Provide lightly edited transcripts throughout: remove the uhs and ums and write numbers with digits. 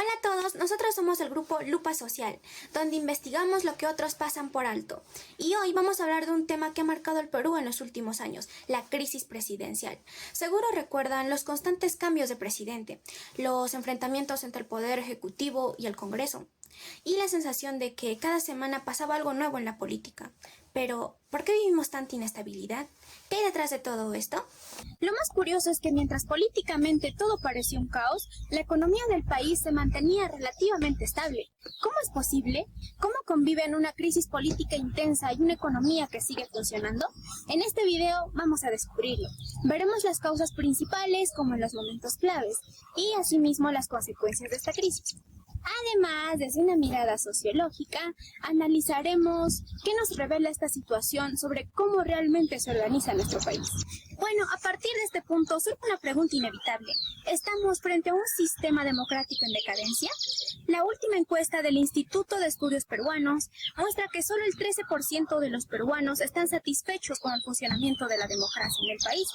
Hola a todos, nosotros somos el grupo Lupa Social, donde investigamos lo que otros pasan por alto. Y hoy vamos a hablar de un tema que ha marcado el Perú en los últimos años, la crisis presidencial. Seguro recuerdan los constantes cambios de presidente, los enfrentamientos entre el Poder Ejecutivo y el Congreso, y la sensación de que cada semana pasaba algo nuevo en la política. Pero, ¿por qué vivimos tanta inestabilidad? ¿Qué hay detrás de todo esto? Lo más curioso es que mientras políticamente todo parecía un caos, la economía del país se mantenía relativamente estable. ¿Cómo es posible? ¿Cómo conviven una crisis política intensa y una economía que sigue funcionando? En este video vamos a descubrirlo. Veremos las causas principales como en los momentos claves y asimismo las consecuencias de esta crisis. Además, desde una mirada sociológica, analizaremos qué nos revela esta situación sobre cómo realmente se organiza nuestro país. Bueno, a partir de este punto surge una pregunta inevitable. ¿Estamos frente a un sistema democrático en decadencia? La última encuesta del Instituto de Estudios Peruanos muestra que solo el 13% de los peruanos están satisfechos con el funcionamiento de la democracia en el país.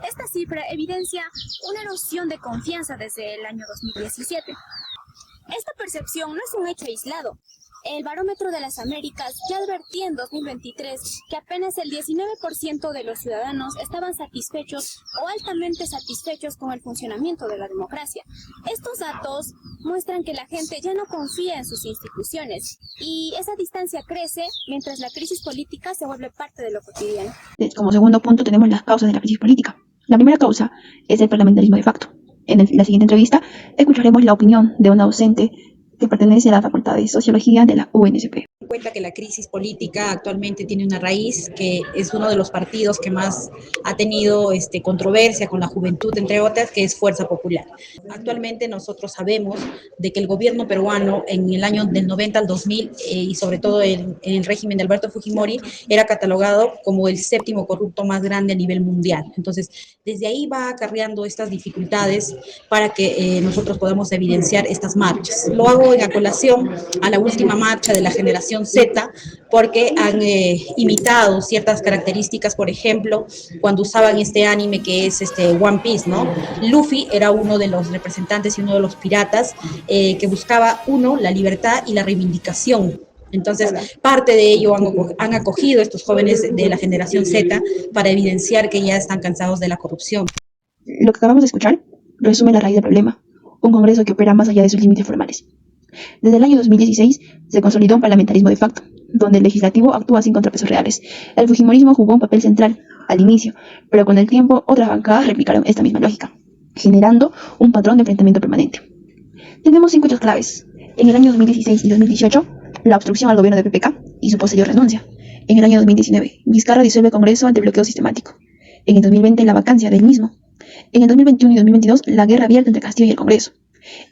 Esta cifra evidencia una erosión de confianza desde el año 2017. Esta percepción no es un hecho aislado. El Barómetro de las Américas ya advertía en 2023 que apenas el 19% de los ciudadanos estaban satisfechos o altamente satisfechos con el funcionamiento de la democracia. Estos datos muestran que la gente ya no confía en sus instituciones y esa distancia crece mientras la crisis política se vuelve parte de lo cotidiano. Como segundo punto tenemos las causas de la crisis política. La primera causa es el parlamentarismo de facto. En la siguiente entrevista escucharemos la opinión de una docente que pertenece a la Facultad de Sociología de la UNSP. Cuenta que la crisis política actualmente tiene una raíz que es uno de los partidos que más ha tenido controversia con la juventud, entre otras, que es Fuerza Popular. Actualmente nosotros sabemos de que el gobierno peruano en el año del 90 al 2000 y sobre todo en el régimen de Alberto Fujimori era catalogado como el séptimo corrupto más grande a nivel mundial. Entonces, desde ahí va acarreando estas dificultades para que nosotros podamos evidenciar estas marchas. Lo hago en acolación a la última marcha de la generación Z, porque han imitado ciertas características, por ejemplo, cuando usaban este anime que es One Piece, ¿no? Luffy era uno de los representantes y uno de los piratas que buscaba, la libertad y la reivindicación. Entonces, parte de ello han acogido estos jóvenes de la generación Z para evidenciar que ya están cansados de la corrupción. Lo que acabamos de escuchar resume la raíz del problema, un Congreso que opera más allá de sus límites formales. Desde el año 2016 se consolidó un parlamentarismo de facto, donde el legislativo actúa sin contrapesos reales. El fujimorismo jugó un papel central al inicio, pero con el tiempo otras bancadas replicaron esta misma lógica, generando un patrón de enfrentamiento permanente. Tenemos 5 hechos claves. En el año 2016 y 2018, la obstrucción al gobierno de PPK y su posterior renuncia. En el año 2019, Vizcarra disuelve el Congreso ante bloqueo sistemático. En el 2020, la vacancia del mismo. En el 2021 y 2022, la guerra abierta entre Castillo y el Congreso.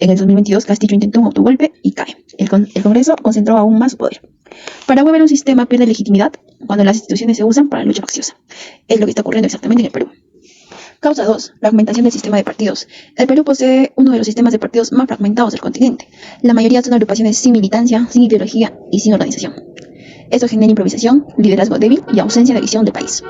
En el 2022, Castillo intentó un autogolpe y cae. El Congreso concentró aún más su poder. Para Weber, un sistema pierde legitimidad cuando las instituciones se usan para la lucha facciosa. Es lo que está ocurriendo exactamente en el Perú. Causa 2. La fragmentación del sistema de partidos. El Perú posee uno de los sistemas de partidos más fragmentados del continente. La mayoría son agrupaciones sin militancia, sin ideología y sin organización. Esto genera improvisación, liderazgo débil y ausencia de visión de país.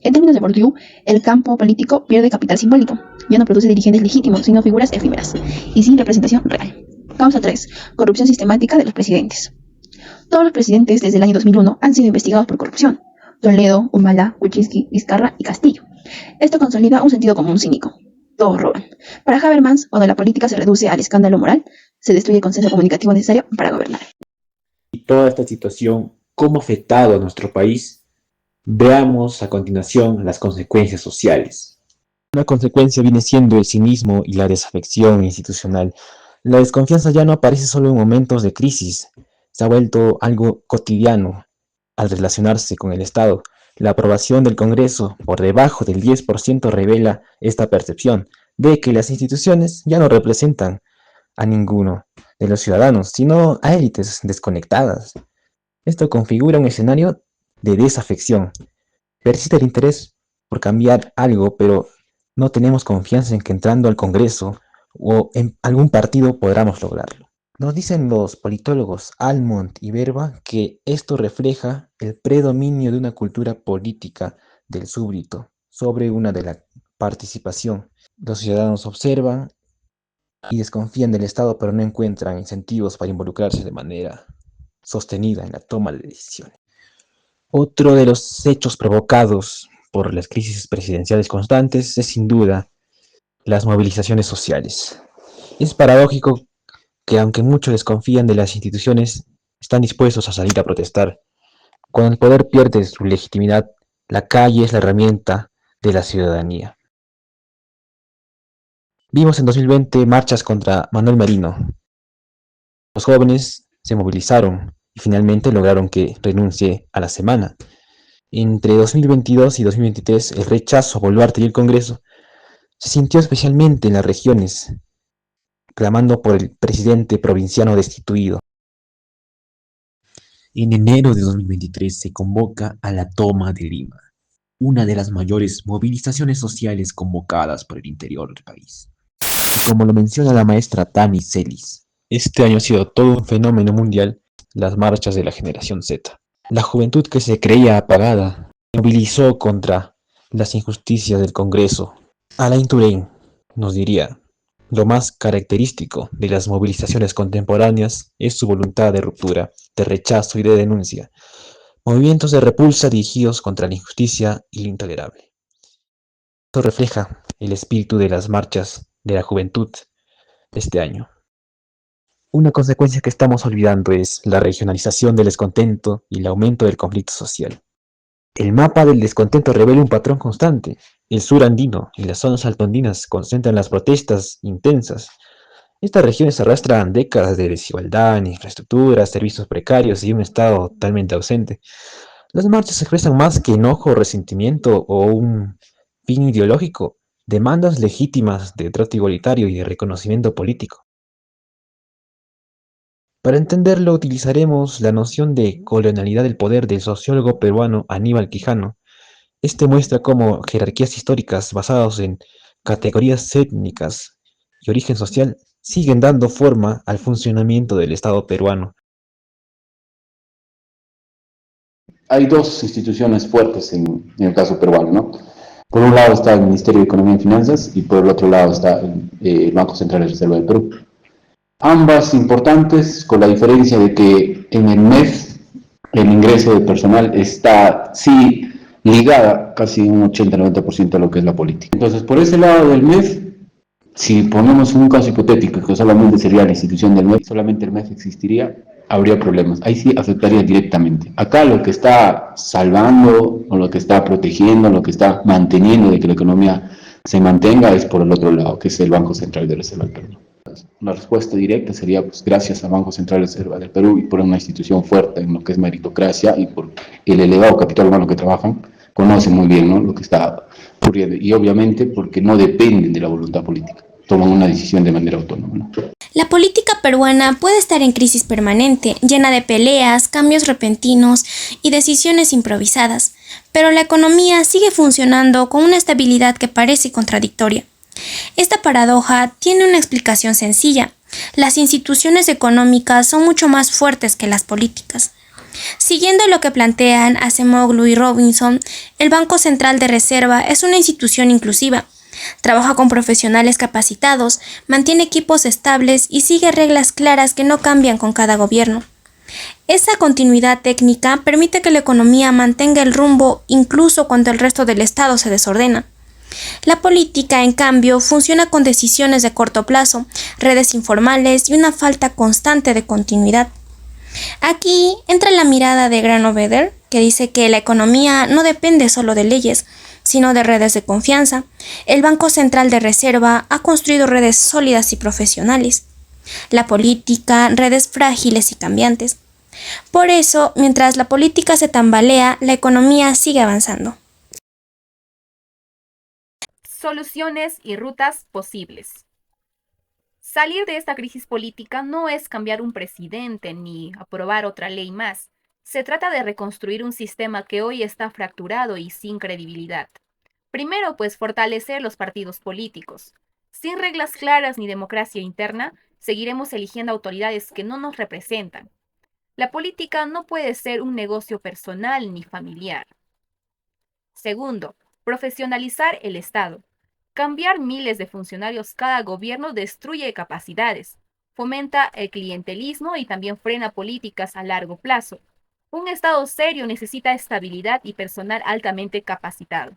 En términos de Bourdieu, el campo político pierde capital simbólico. Ya no produce dirigentes legítimos, sino figuras efímeras y sin representación real. Causa 3. Corrupción sistemática de los presidentes. Todos los presidentes desde el año 2001 han sido investigados por corrupción. Toledo, Humala, Kuczynski, Vizcarra y Castillo. Esto consolida un sentido común cínico. Todos roban. Para Habermas, cuando la política se reduce al escándalo moral, se destruye el consenso comunicativo necesario para gobernar. Y toda esta situación, ¿cómo ha afectado a nuestro país? Veamos a continuación las consecuencias sociales. Una consecuencia viene siendo el cinismo y la desafección institucional. La desconfianza ya no aparece solo en momentos de crisis, se ha vuelto algo cotidiano al relacionarse con el Estado. La aprobación del Congreso por debajo del 10% revela esta percepción de que las instituciones ya no representan a ninguno de los ciudadanos, sino a élites desconectadas. Esto configura un escenario de desafección. Persiste el interés por cambiar algo, pero no tenemos confianza en que entrando al Congreso o en algún partido podamos lograrlo. Nos dicen los politólogos Almond y Verba que esto refleja el predominio de una cultura política del súbdito sobre una de la participación. Los ciudadanos observan y desconfían del Estado, pero no encuentran incentivos para involucrarse de manera sostenida en la toma de decisiones. Otro de los hechos provocados por las crisis presidenciales constantes es sin duda las movilizaciones sociales. Es paradójico que aunque muchos desconfían de las instituciones, están dispuestos a salir a protestar. Cuando el poder pierde su legitimidad, la calle es la herramienta de la ciudadanía. Vimos en 2020 marchas contra Manuel Merino. Los jóvenes se movilizaron y finalmente lograron que renuncie a la semana. Entre 2022 y 2023, el rechazo a Boluarte y el Congreso se sintió especialmente en las regiones, clamando por el presidente provinciano destituido. En enero de 2023 se convoca a la toma de Lima, una de las mayores movilizaciones sociales convocadas por el interior del país. Y como lo menciona la maestra Tami Celis, este año ha sido todo un fenómeno mundial, las marchas de la generación Z. La juventud que se creía apagada movilizó contra las injusticias del Congreso. Alain Touraine nos diría: lo más característico de las movilizaciones contemporáneas es su voluntad de ruptura, de rechazo y de denuncia, movimientos de repulsa dirigidos contra la injusticia y lo intolerable. Esto refleja el espíritu de las marchas de la juventud de este año. Una consecuencia que estamos olvidando es la regionalización del descontento y el aumento del conflicto social. El mapa del descontento revela un patrón constante. El sur andino y las zonas altoandinas concentran las protestas intensas. Estas regiones arrastran décadas de desigualdad en infraestructuras, servicios precarios y un Estado totalmente ausente. Las marchas expresan más que enojo, resentimiento o un fin ideológico, demandas legítimas de trato igualitario y de reconocimiento político. Para entenderlo utilizaremos la noción de colonialidad del poder del sociólogo peruano Aníbal Quijano. Este muestra cómo jerarquías históricas basadas en categorías étnicas y origen social siguen dando forma al funcionamiento del Estado peruano. Hay dos instituciones fuertes en el caso peruano, ¿no? Por un lado está el Ministerio de Economía y Finanzas y por el otro lado está el Banco Central de Reserva del Perú. Ambas importantes, con la diferencia de que en el MEF el ingreso de personal está, sí, ligada casi un 80-90% a lo que es la política. Entonces, por ese lado del MEF, si ponemos un caso hipotético que solamente sería la institución del MEF, solamente el MEF existiría, habría problemas. Ahí sí afectaría directamente. Acá lo que está salvando, o lo que está protegiendo, lo que está manteniendo de que la economía se mantenga es por el otro lado, que es el Banco Central de Reserva del Perú. Una respuesta directa sería pues, gracias al Banco Central de Reserva del Perú y por una institución fuerte en lo que es meritocracia y por el elevado capital humano que trabajan, conocen muy bien, ¿no?, lo que está ocurriendo. Y obviamente porque no dependen de la voluntad política, toman una decisión de manera autónoma, ¿no? La política peruana puede estar en crisis permanente, llena de peleas, cambios repentinos y decisiones improvisadas, pero la economía sigue funcionando con una estabilidad que parece contradictoria. Esta paradoja tiene una explicación sencilla. Las instituciones económicas son mucho más fuertes que las políticas. Siguiendo lo que plantean Acemoglu y Robinson, el Banco Central de Reserva es una institución inclusiva. Trabaja con profesionales capacitados, mantiene equipos estables y sigue reglas claras que no cambian con cada gobierno. Esa continuidad técnica permite que la economía mantenga el rumbo incluso cuando el resto del Estado se desordena. La política, en cambio, funciona con decisiones de corto plazo, redes informales y una falta constante de continuidad. Aquí entra la mirada de Granovetter, que dice que la economía no depende solo de leyes, sino de redes de confianza. El Banco Central de Reserva ha construido redes sólidas y profesionales. La política, redes frágiles y cambiantes. Por eso, mientras la política se tambalea, la economía sigue avanzando. Soluciones y rutas posibles. Salir de esta crisis política no es cambiar un presidente ni aprobar otra ley más. Se trata de reconstruir un sistema que hoy está fracturado y sin credibilidad. Primero, pues fortalecer los partidos políticos. Sin reglas claras ni democracia interna, seguiremos eligiendo autoridades que no nos representan. La política no puede ser un negocio personal ni familiar. Segundo, profesionalizar el Estado. Cambiar miles de funcionarios cada gobierno destruye capacidades, fomenta el clientelismo y también frena políticas a largo plazo. Un Estado serio necesita estabilidad y personal altamente capacitado.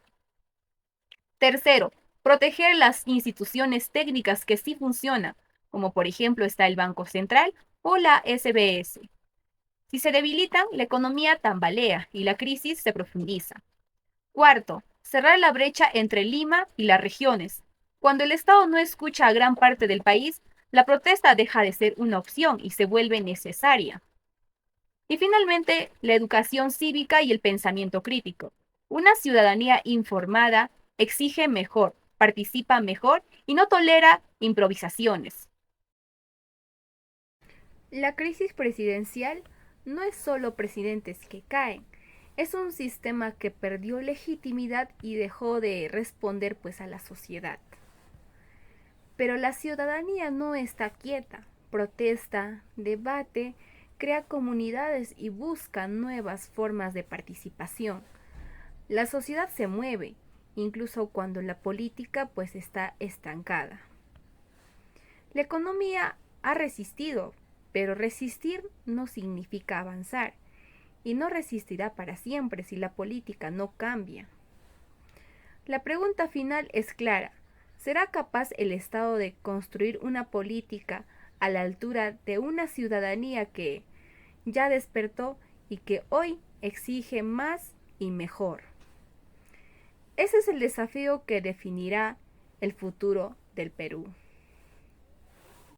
Tercero, proteger las instituciones técnicas que sí funcionan, como por ejemplo está el Banco Central o la SBS. Si se debilitan, la economía tambalea y la crisis se profundiza. Cuarto, cerrar la brecha entre Lima y las regiones. Cuando el Estado no escucha a gran parte del país, la protesta deja de ser una opción y se vuelve necesaria. Y finalmente, la educación cívica y el pensamiento crítico. Una ciudadanía informada exige mejor, participa mejor y no tolera improvisaciones. La crisis presidencial no es solo presidentes que caen, es un sistema que perdió legitimidad y dejó de responder pues a la sociedad. Pero la ciudadanía no está quieta, protesta, debate, crea comunidades y busca nuevas formas de participación. La sociedad se mueve, incluso cuando la política pues está estancada. La economía ha resistido, pero resistir no significa avanzar, y no resistirá para siempre si la política no cambia. La pregunta final es clara: ¿será capaz el Estado de construir una política a la altura de una ciudadanía que ya despertó y que hoy exige más y mejor? Ese es el desafío que definirá el futuro del Perú.